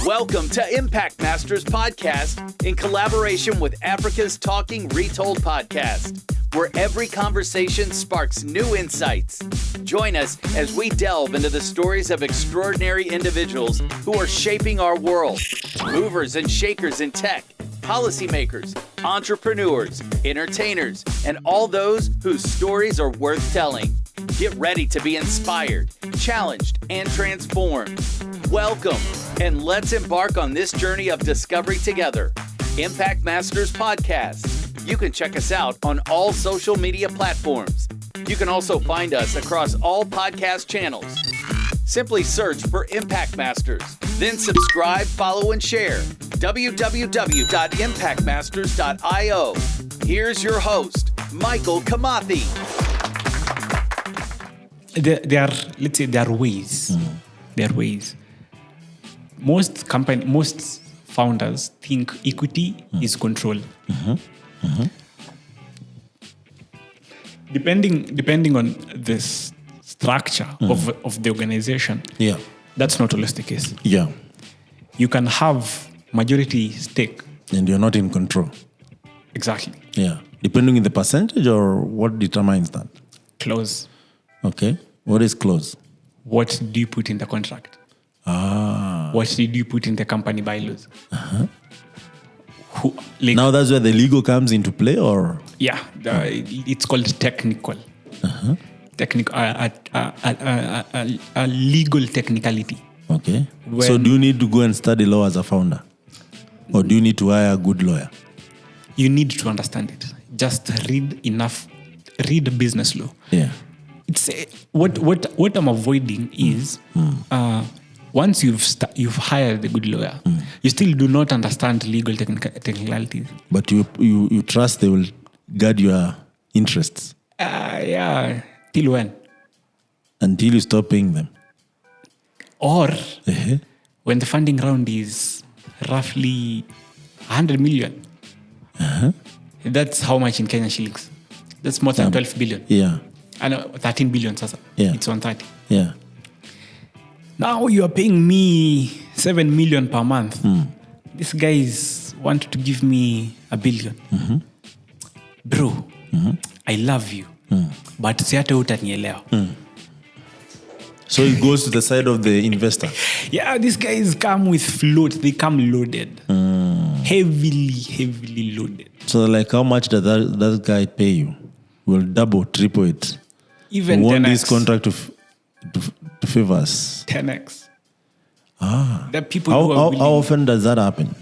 Welcome to Impact Masters Podcast in collaboration with Africa's Talking Retold Podcast, where every conversation sparks new insights. Join us as we delve into the stories of extraordinary individuals who are shaping our world. Movers and shakers in tech, policymakers, entrepreneurs, entertainers, and all those whose stories are worth telling. Get ready to be inspired, challenged, and transformed. Welcome, and let's embark on this journey of discovery together. Impact Masters Podcast. You can check us out on all social media platforms. You can also find us across all podcast channels. Simply search for Impact Masters, then subscribe, follow, and share. www.impactmasters.io. Here's your host, Michael Kamathi. There are ways. There are ways. Most founders think equity is control. Depending on this structure of the organization, that's not always the case. Yeah. You can have majority stake. And you're not in control. Exactly. Yeah. Depending on the percentage, or what determines that? Clause. Okay. What is clause? What do you put in the contract? What did you put in the company bylaws? Now that's where the legal comes into play, or? Yeah, it's called technical. A legal technicality. Okay. So do you need to go and study law as a founder? Or do you need to hire a good lawyer? You need to understand it. Just read business law. Yeah. It's what I'm avoiding is once you've hired a good lawyer, you still do not understand legal technicalities. But you trust they will guard your interests. Yeah. Till when? Until you stop paying them. Or when the funding round is roughly 100 million. That's how much in Kenyan shillings. That's more than 12 billion. Yeah. I know, 13 billion, sasa. Yeah. It's 130. Yeah. Now you are paying me 7 million per month. These guys want to give me 1 billion. Bro, I love you. But siata utanielewa. So it goes to the side of the investor. Yeah, these guys come with float. They come loaded. Heavily loaded. So like, how much does that guy pay you? Will double, triple it. Even we want 10x. this contract to favor us. 10x. The people How who are willing, often does that happen?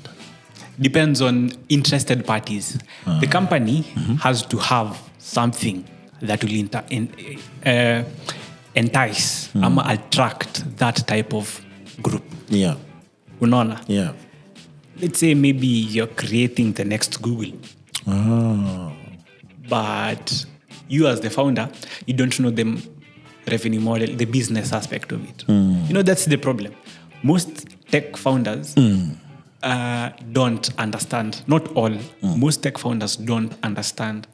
depends on interested parties. The company has to have something that will entice or attract that type of group. Yeah. Unaona? Yeah. Let's say maybe you're creating the next Google. But you as the founder, you don't know the revenue model, the business aspect of it. You know, that's the problem. Most tech founders don't understand, not all, most tech founders don't understand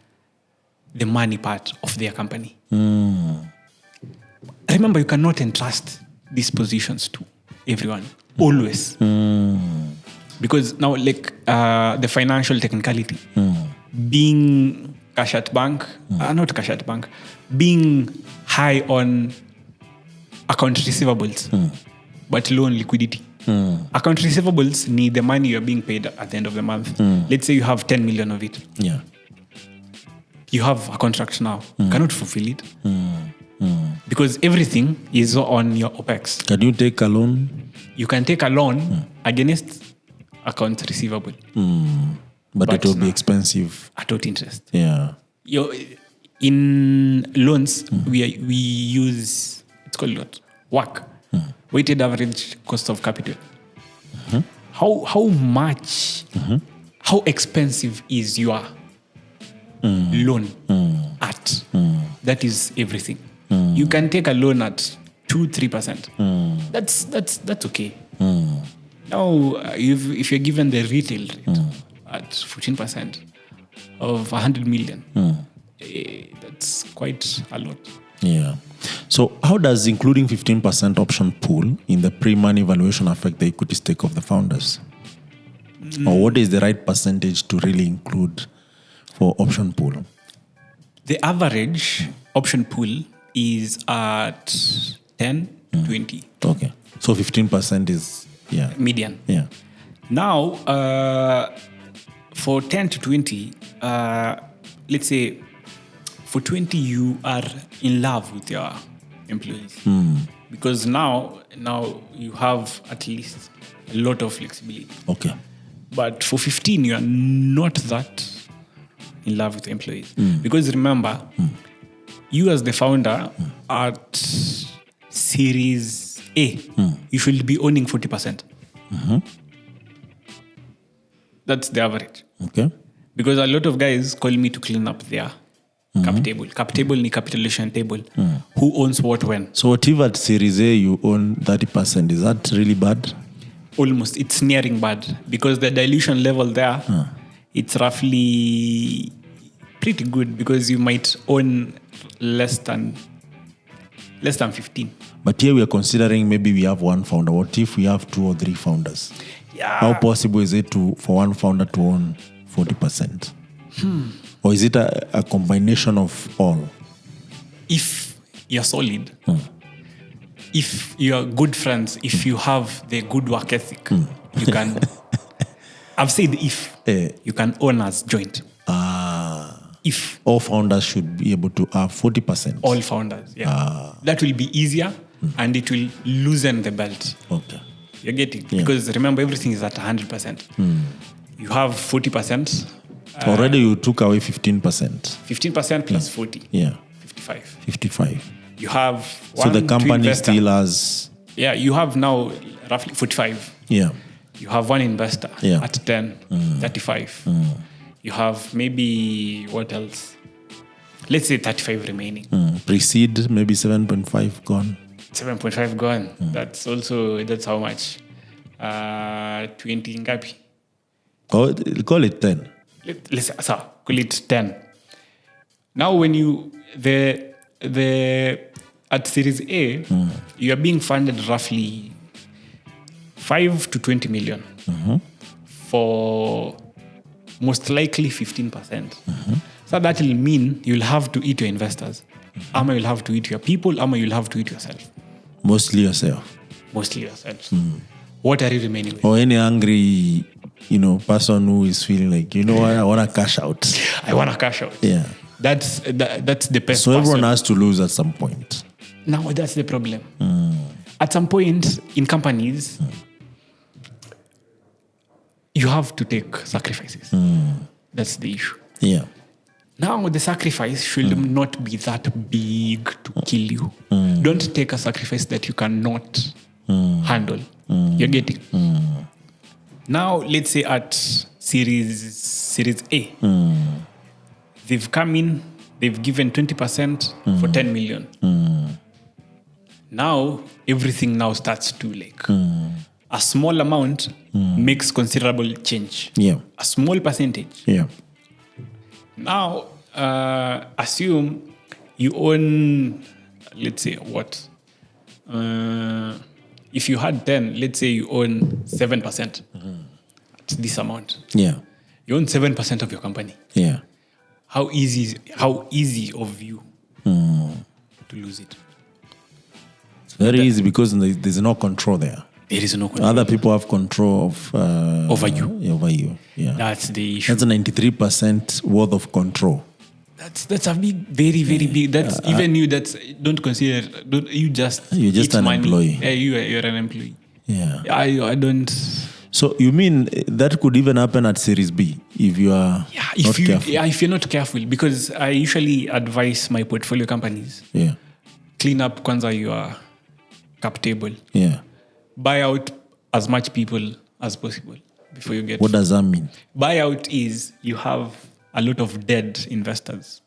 the money part of their company. Remember, you cannot entrust these positions to everyone, always. Because now, like the financial technicality, being cash at bank, not cash at bank, being high on account receivables, but low on liquidity. Account receivables need the money you're being paid at the end of the month. Let's say you have 10 million of it. Yeah. You have a contract now. You cannot fulfill it. Because everything is on your OPEX. Can you take a loan? You can take a loan against account receivable. But it will be expensive. At what interest? Yeah. In loans, we use, it's called what? WACC. Weighted average cost of capital. How much, how expensive is your loan at? That is everything. You can take a loan at 2-3%. That's okay. Now, if you're given the retail rate at 14% of 100 million, that's quite a lot. Yeah. So how does including 15% option pool in the pre-money valuation affect the equity stake of the founders? Or what is the right percentage to really include for option pool? The average option pool is at 10 to 20. Okay. So 15% is, Median. Yeah. Now, for 10 to 20, let's say for 20, you are in love with your employees. Because now you have at least a lot of flexibility. Okay. But for 15, you are not that in love with employees. Because remember, you as the founder at Series A, you should be owning 40%. That's the average. Okay. Because a lot of guys call me to clean up their cap table. Cap table ni capitalization table. Who owns what when? So what if at Series A you own 30%? Is that really bad? Almost. It's nearing bad. Because the dilution level there, it's roughly pretty good because you might own less than 15. But here we are considering maybe we have one founder. What if we have 2 or 3 founders? Yeah. How possible is it for one founder to own 40%? Or is it a combination of all? If you're solid, if you're good friends, if you have the good work ethic, you can. I've said if you can own as joint. If all founders should be able to have 40%. All founders, that will be easier and it will loosen the belt. Okay. You're getting because remember everything is at 100%. You have 40%. Already you took away 15%. 15% plus 40. Yeah. 55. You have so the company still has. Yeah, you have now roughly 45. Yeah. You have one investor at 10, 35. You have maybe what else? Let's say 35 remaining. Pre-seed, maybe 7.5 gone. 7.5 gone. That's how much? 20 ngapi? Oh, call it 10. Let's call it 10. Now when you at Series A, you are being funded roughly 5 to 20 million for most likely 15%. So that will mean you'll have to eat your investors. Ama you'll have to eat your people, ama you'll have to eat yourself. Mostly yourself. What are you remaining with? Or any angry, person who is feeling like, what, I want to cash out. I want to cash out. Yeah. That's the best. So everyone has to lose at some point. Now that's the problem. At some point in companies, you have to take sacrifices. That's the issue. Yeah. Now the sacrifice should not be that big to kill you. Don't take a sacrifice that you cannot handle. You're getting. Now let's say at Series A, they've come in, they've given 20% for 10 million. Now everything now starts to a small amount makes considerable change. Yeah. A small percentage. Yeah. Now, assume you own, let's say, what? If you had 10, let's say you own 7%. It's this amount. Yeah. You own 7% of your company. Yeah. How easy of you to lose it? It's very easy because there's no control there. There is no control. Other people have control of over you. Over you. Yeah. That's the issue. That's a 93% worth of control. That's a big, very, very big. That's even you. Don't consider. You're just an employee. Yeah, you're an employee. Yeah. I don't. So you mean that could even happen at Series B if you are not careful? Yeah, if you're not careful, because I usually advise my portfolio companies. Yeah. Clean up kwanza your cap table. Yeah. Buy out as much people as possible before you get. What does that mean? Buyout is you have a lot of dead investors.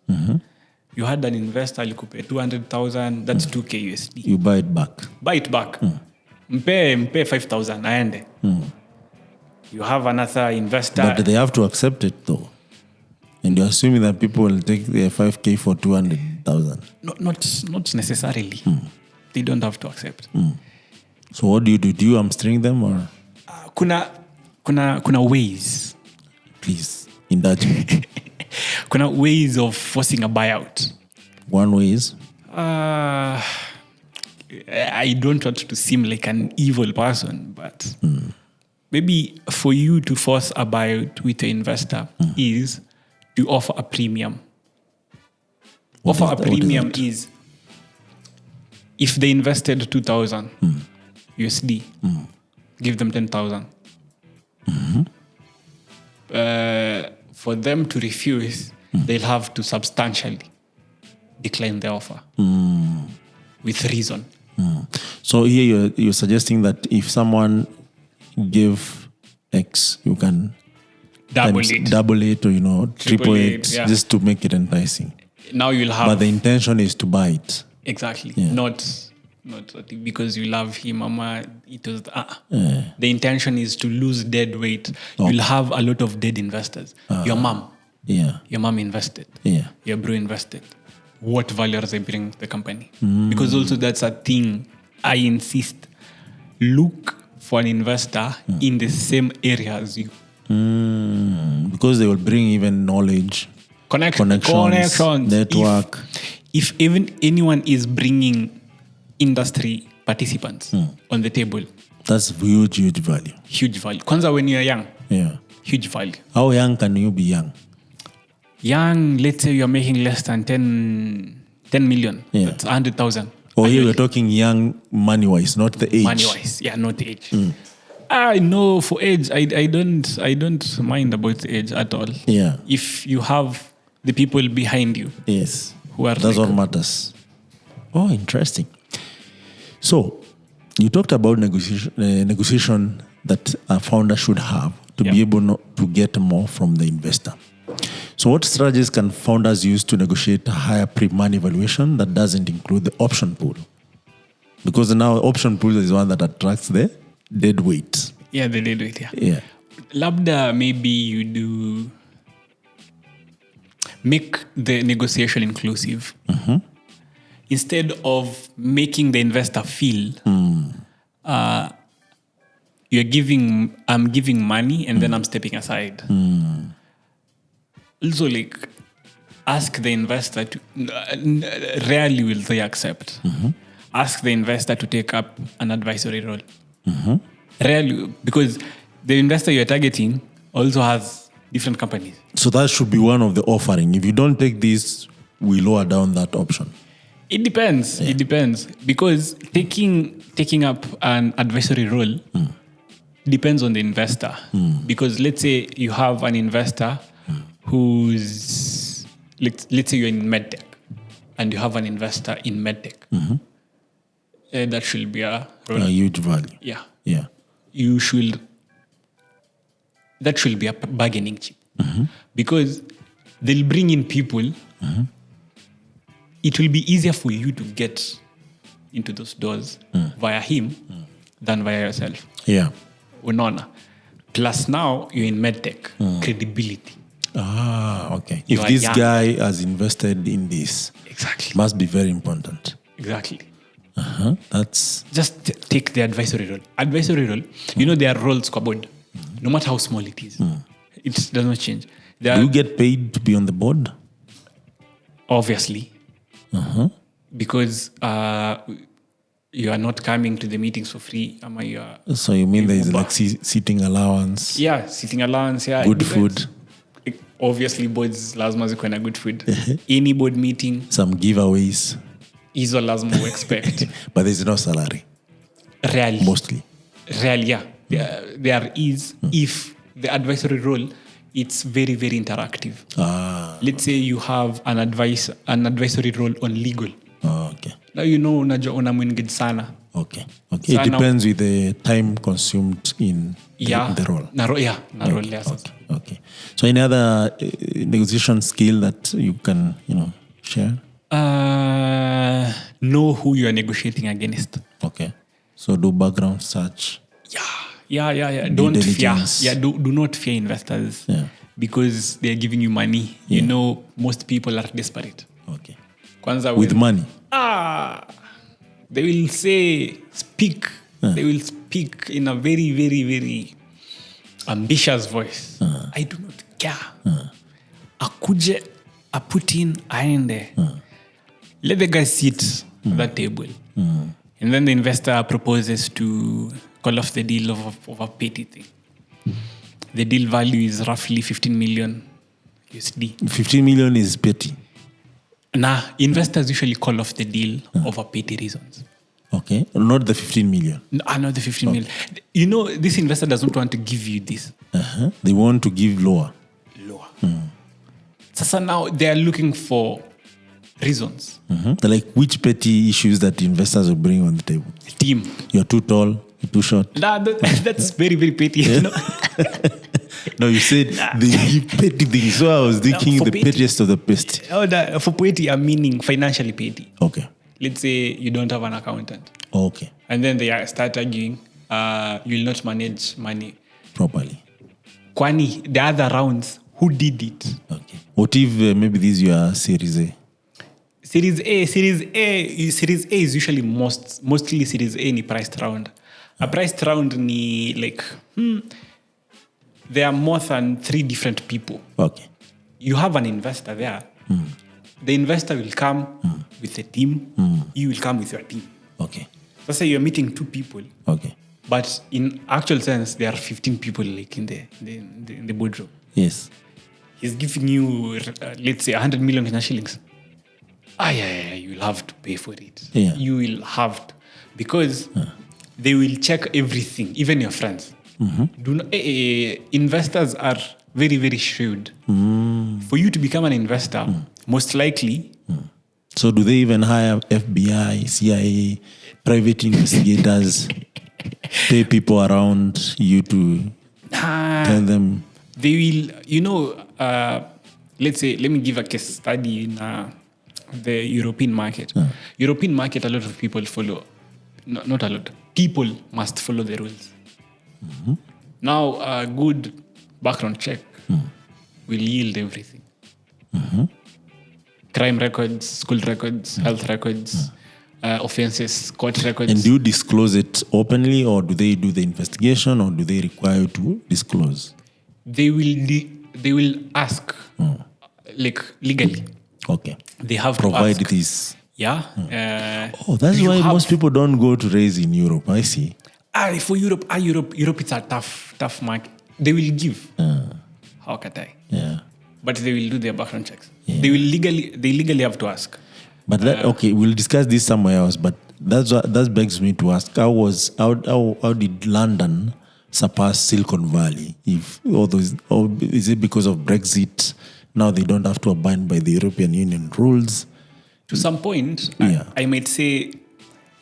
You had an investor, you could pay 200,000, that's 2K USD. You buy it back. Buy it back. Mpe 5,000, aende. You have another investor. But they have to accept it though. And you're assuming that people will take their 5K for 200,000. Not necessarily. They don't have to accept. So what do? Do you hamstring them or? Kuna ways. Please, indulge me. Kuna ways of forcing a buyout. One way is? I don't want to seem like an evil person, but maybe for you to force a buyout with an investor is to offer a premium. Offer a premium is if they invested 2,000 USD, give them 10,000. For them to refuse, they'll have to substantially decline the offer with reason. So here you're suggesting that if someone give X, you can Double it, or triple it, yeah. just to make it enticing. Now you'll have. But the intention is to buy it. Exactly. Yeah. Not because you love him, mama. It was the intention is to lose dead weight. Okay. You'll have a lot of dead investors. Your mom. Yeah. Your mom invested. Yeah. Your bro invested. What value are they bring to the company? Because also that's a thing. I insist. Look for an investor in the same area as you. Because they will bring even knowledge, connections, network. If even anyone is bringing industry participants on the table, that's huge value. Huge value. Kwanza when you're young, huge value. How young can you be young? Young, let's say you're making less than 10 million. Yeah. That's 100,000. Or here we're talking young money-wise, not the age. Money-wise, not the age. I know for age, I don't mind about the age at all. Yeah. If you have the people behind you. Yes. Who are that's like, what matters. Oh, interesting. So, you talked about negotiation that a founder should have to be able to get more from the investor. So what strategies can founders use to negotiate a higher pre-money valuation that doesn't include the option pool? Because now option pool is one that attracts the dead weight. Yeah, the dead weight, Yeah. Labda, maybe you do make the negotiation inclusive. Instead of making the investor feel I'm giving money and then I'm stepping aside. Also, like, ask the investor to, rarely will they accept. Ask the investor to take up an advisory role. Rarely, because the investor you're targeting also has different companies. So that should be one of the offering. If you don't take this, we lower down that option. It depends. It depends. Because taking up an advisory role depends on the investor. Because let's say you have an investor who's, let's say you're in medtech and you have an investor in medtech. That should be a role. A huge value. Yeah. Yeah. That should be a bargaining chip. Because they'll bring in people. It will be easier for you to get into those doors via him than via yourself. Yeah. Unaona. Plus now you're in medtech. Credibility. Okay. If this guy has invested in this, exactly, must be very important. Exactly. That's just take the advisory role. Advisory role, there are roles kwa board. No matter how small it is, it does not change. Do you get paid to be on the board? Obviously. Because you are not coming to the meetings for free. So you mean there is like seating allowance? Yeah, seating allowance. Yeah, good food. Obviously, boards lazima zikuwe na good food. Any board meeting. Some giveaways. Hizo lazima we expect. But there's no salary. Rarely. Mostly. Rarely, yeah. There is, if the advisory role, it's very, very interactive. Let's say you have an advisory role on legal. Okay. Now unajua unamwengage sana. Okay. It depends with the time consumed in the role. Na role, yes. Okay. So any other negotiation skill that you can, share? Know who you are negotiating against. Okay. So do background search. Yeah. Don't fear. Yeah, do not fear investors. Yeah. because they're giving you money. You know, most people are desperate. Okay. Kwanza With money. They will say, speak. They will speak in a very, very, very ambitious voice. I do not care. Akuje, aputin, aende. Let the guy sit at that table. And then the investor proposes to call off the deal of a petty thing. The deal value is roughly 15 million USD. 15 million is petty. Nah, investors usually call off the deal over petty reasons. Okay. Not the 15 million. No, not the 15 million. You know, this investor doesn't want to give you this. They want to give lower. So now they are looking for reasons. Like which petty issues that investors will bring on the table? Team. You're too tall, you're too short. Nah, that's very, very petty. You know? No, you said they give petty things. So I was thinking for the petty. pettiest of the best. For petty, I'm meaning financially petty. Okay. Let's say you don't have an accountant. Okay. And then they start arguing, you will not manage money Properly. Kwani, the other rounds, who did it? Okay. What if maybe this is your Series A? Series A is usually mostly Series A ni priced round. A priced round ni like, there are more than 3 different people. Okay. You have an investor there. The investor will come with a team. You will come with your team. Okay. So say you're meeting 2 people. Okay. But in actual sense, there are 15 people like in the boardroom. Yes. He's giving you, let's say, 100 million Kenya shillings. Yeah, you will have to pay for it. Yeah. You will have to. Because they will check everything, even your friends. Investors are very, very shrewd. For you to become an investor, most likely... So do they even hire FBI, CIA, private investigators, pay people around you to tell them? They will, let's say, let me give a case study in the European market. European market, a lot of people follow, not a lot, people must follow the rules. Now, a good background check will yield everything. Crime records, school records, health records, offenses, court records. And do you disclose it openly, or do they do the investigation, or do they require you to disclose? They will ask, like legally. Okay. They have provide to ask. this. Yeah. That's why most people don't go to raise in Europe. I see. For Europe, Europe it's a tough market. They will give. How can I? Yeah. But they will do their background checks. Yeah. They legally have to ask. But okay, we'll discuss this somewhere else. But that begs me to ask: how did London surpass Silicon Valley? Or is it because of Brexit? Now they don't have to abide by the European Union rules. To some point, Yeah. I might say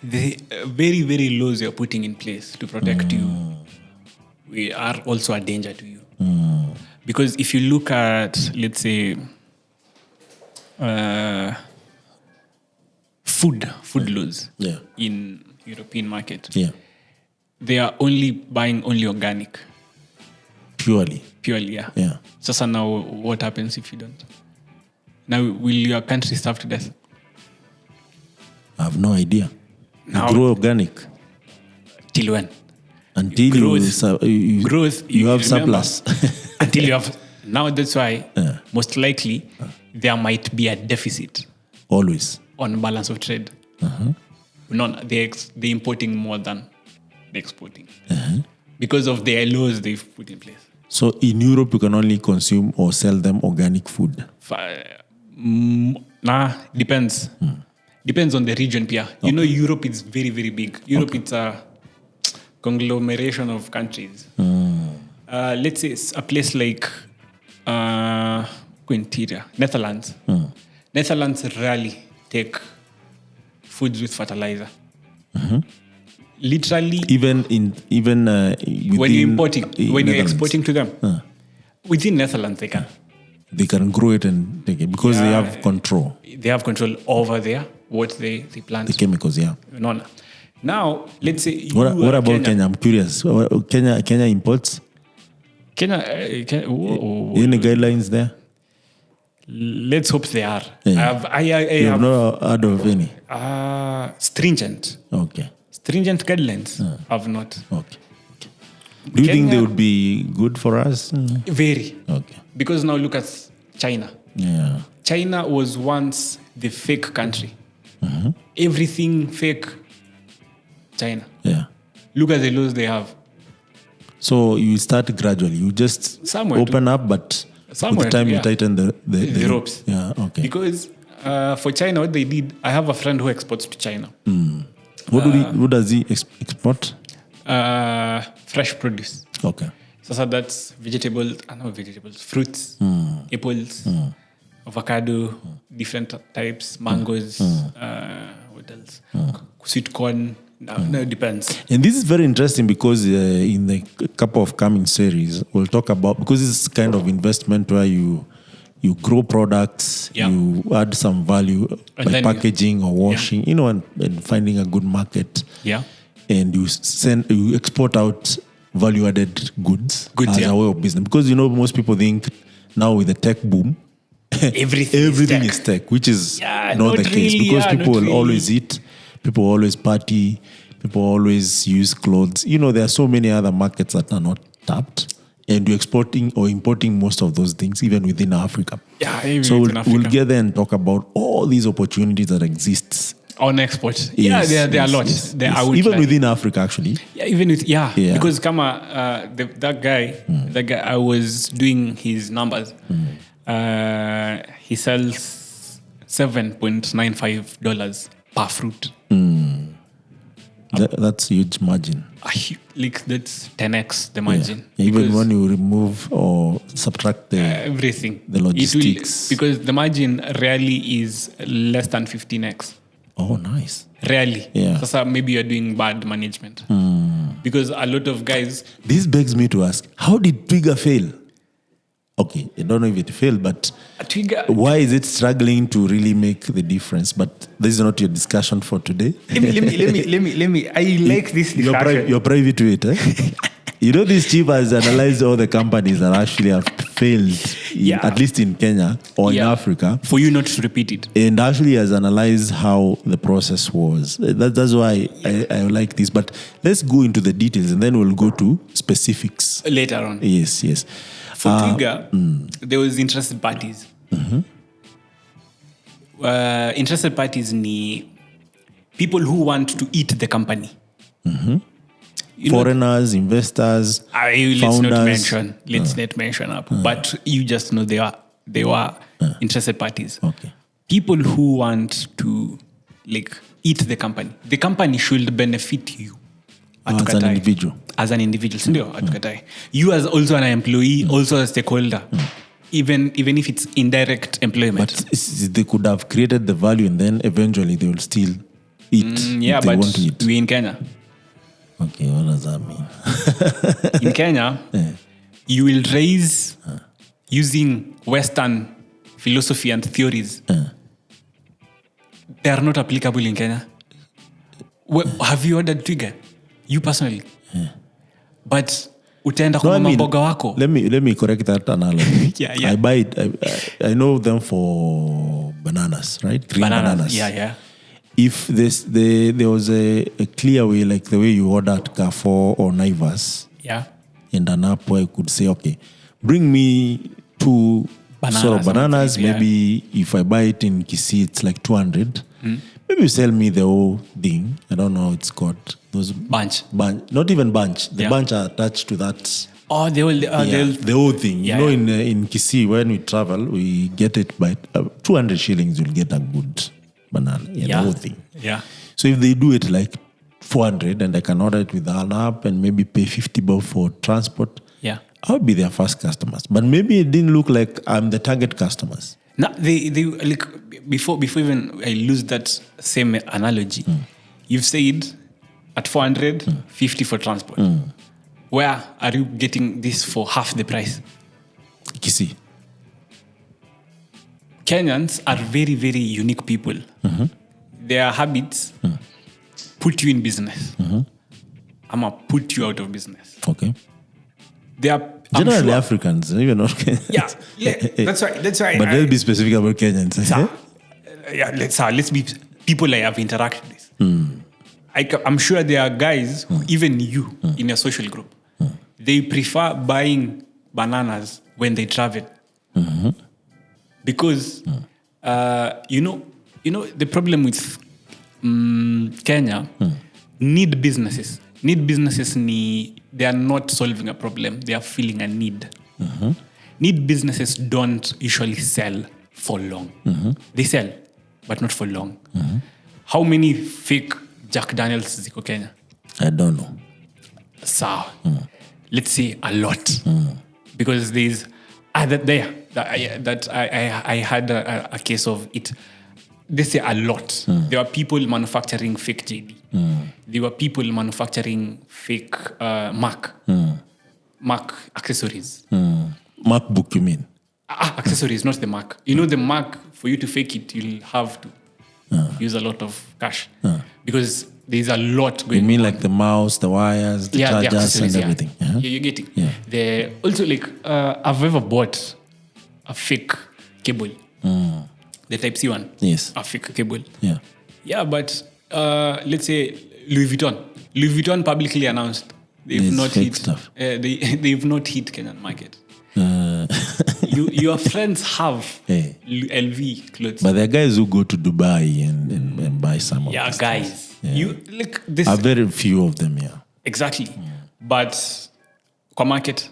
the very, very laws you're putting in place to protect you we are also a danger to you. Because if you look at, let's say, food laws in European market, they are only buying organic. Purely, yeah. So now what happens if you don't? Now, will your country starve to death? I have no idea. Now, you grow organic. Till when? Until you have surplus. Until you have... Now that's why most likely there might be a deficit. Always. On balance of trade. They're importing more than they're exporting. Because of the laws they've put in place. So in Europe, you can only consume or sell them organic food? Depends. Depends on the region, Pia. You know, Europe is very, very big. Europe, it's a conglomeration of countries. Let's say a place like Netherlands. Netherlands rarely take foods with fertilizer. Literally, even when you're importing, when you're exporting to them, within Netherlands they can grow it and take it because they have control. They have control over there what they plant. The chemicals, No. Now let's say what about Kenya? I'm curious. Kenya imports. Kenya, Any guidelines there? let's hope they are. Yeah. I You have not heard of any? stringent Okay. guidelines. I've not. Okay. Do you think Kenya- they would be good for us? Very. Okay. Because now look at China. Yeah. China was once the fake country. Everything fake. China. Yeah. Look at the laws they have. So you start gradually. You just Somewhere open up, but with the time you tighten the ropes. Yeah. Okay. Because for China, what they did, I have a friend who exports to China. What does he export? Fresh produce. Okay. So that's vegetables, fruits, apples, avocado, different types, mangoes, what else? Sweet corn. No, it depends. And this is very interesting because in the couple of coming series, we'll talk about, because it's kind of investment where you grow products, you add some value by packaging or washing, and finding a good market. Yeah. And you export out value-added goods as a way of business. Because, most people think now with the tech boom, everything is tech, which is not the case. Really, because people will really. always eat, people always party, people always use clothes. There are so many other markets that are not tapped. And you're exporting or importing most of those things, even within Africa. Yeah, even so within Africa. we'll get there and talk about all these opportunities that exist on export. Yes, there are lots. yes, There yes. are Even within Africa, actually. Yeah, because that guy I was doing his numbers. He sells $7.95 per fruit. That's huge margin. That's 10x the margin. Yeah. Even when you remove or subtract everything, the logistics, because the margin rarely is less than 15x. Oh, nice. Rarely. Yeah. So maybe you're doing bad management. Because a lot of guys... This begs me to ask, how did Twiga fail? Okay, I don't know if it failed, but why is it struggling to really make the difference? But this is not your discussion for today. Let me. I like this discussion. You're private to it, eh? This chief has analyzed all the companies that actually have failed, at least in Kenya or in Africa. For you not to repeat it. And actually has analyzed how the process was. That's why I like this. But let's go into the details and then we'll go to specifics. Later on. Yes. For Twiga, there was interested parties. Interested parties ni people who want to eat the company. Foreigners, investors, founders. Let's not mention up. But you just know they were interested parties. Okay. People who want to eat the company. The company should benefit you. As an individual. Sindio, atukatai. You as also an employee, also a stakeholder. Even if it's indirect employment. But they could have created the value and then eventually they will still eat if they want to eat. We in Kenya. Okay, what does that mean? In Kenya, you will raise using Western philosophy and theories. They are not applicable in Kenya. Have you ordered Twiga? You personally. But utaenda kwa mboga wako. Let me correct that analogy. Yeah. I buy it. I know them for bananas, right? Green bananas. Yeah. If there was a clear way, like the way you order at Carrefour or Naivas, and an app where you could say, okay, bring me 2 sort of bananas. Maybe if I buy it in Kisii, it's like 200. Maybe you sell me the whole thing. I don't know how it's called. Those bunch. Not even bunch. The bunch are attached to that. Oh, the whole thing. In Kisii, when we travel, we get it by 200 shillings. You'll get a good banana. The whole thing. Yeah. So if they do it like 400, and I can order it with an app and maybe pay 50 bob for transport. Yeah. I would be their first customers. But maybe it didn't look like I'm the target customers. No, they before even I lose that same analogy. You've said at 400, 50 for transport. Where are you getting this for half the price? Kisii. Kenyans are very, very unique people. Their habits put you in business. I'ma put you out of business. Okay. There are Generally Africans, even not Kenyans. Yeah, that's right. But let's be specific about Kenyans. Let's be people I have interacted with. I'm sure there are guys, even you, in your social group, they prefer buying bananas when they travel. Because, you know, the problem with Kenya, need businesses, they are not solving a problem. They are filling a need. Need businesses don't usually sell for long. They sell, but not for long. How many fake Jack Daniels ziko Kenya? I don't know. So, let's say a lot. Because there's I had a case of it. They say a lot. There were people manufacturing fake JD. There were people manufacturing fake Mac accessories. MacBook, you mean? Accessories, not the Mac. You know the Mac, for you to fake it, you'll have to use a lot of cash. Because there's a lot going on. You mean like the mouse, the wires, the chargers and everything? Yeah, you're getting. Yeah. Also, like, I've ever bought a fake cable. The Type-C one. Yes. A fake cable. Yeah. Yeah, but let's say Louis Vuitton publicly announced they've not hit stuff. They've not hit Kenyan market. Your friends have LV clothes. But there are guys who go to Dubai and buy some of these guys. things. Yeah. You like this. A very few of them, yeah. Exactly. But kwa market.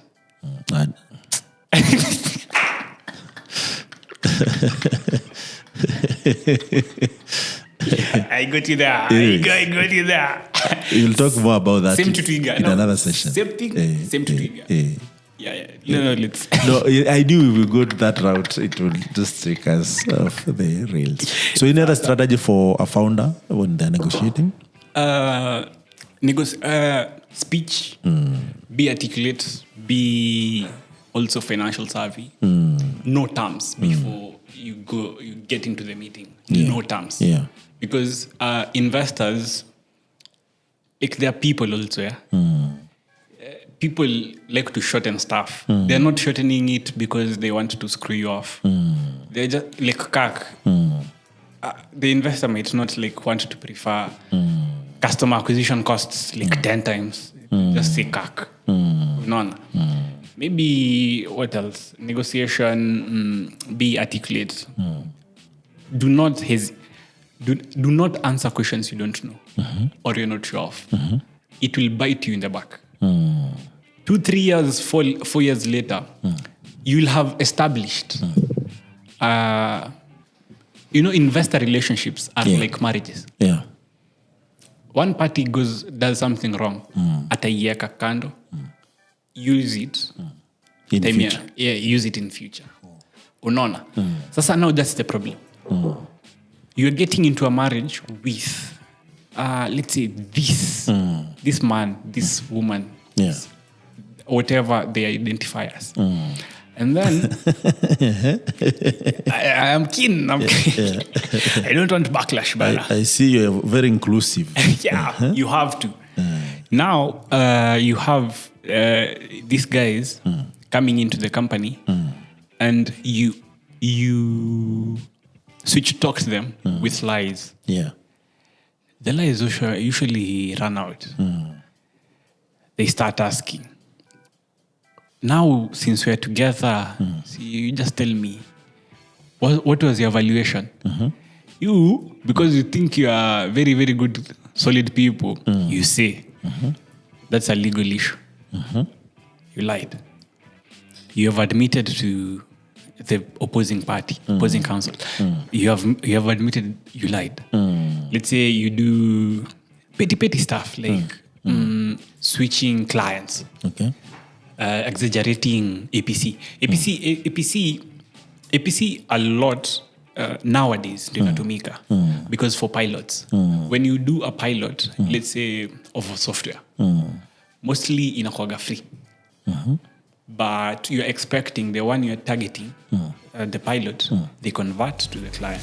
I got you there. I got you there. We'll talk more about that same to Twiga. in another session. Same thing, same to Twiga. Yeah. No, let's. No, I knew if we go to that route, it will just take us off the rails. So, any other strategy for a founder when they're negotiating? Speech, be articulate, be also financial savvy. Know terms before you get into the meeting. Know terms. Yeah. Because investors, like, there are people also, yeah? People like to shorten stuff. They're not shortening it because they want to screw you off. They're just like CAC. The investor might not like want to prefer customer acquisition costs like 10 times. Just say CAC. None. Maybe what else? Negotiation, be articulate. Do not do not answer questions you don't know or you're not sure of. It will bite you in the back. 2-3 years, 4 years later, you'll have established. Investor relationships are like marriages. Yeah. One party does something wrong. Ataiweka kando. Use it. In future. Yeah, use it in future. Unaona. Sasa now that's the problem. You're getting into a marriage with let's say this man, this woman, whatever they identify as. And then I am keen. I don't want backlash, but I see you're very inclusive. You have to. Now you have these guys coming into the company, and you switch talk to them with lies. Yeah. The lies usually run out. They start asking. Now, since we're together, you just tell me, what was your valuation? You, because you think you are very, very good, solid people, you say, that's a legal issue. You lied. You have admitted to the opposing party, opposing counsel. You have admitted you lied. Let's say you do petty stuff like switching clients. Okay. Exaggerating APC a lot nowadays linatumika because for pilots, when you do a pilot, let's say of a software, mostly inakuwaga free, but you're expecting the one you're targeting, the pilot, they convert to the client.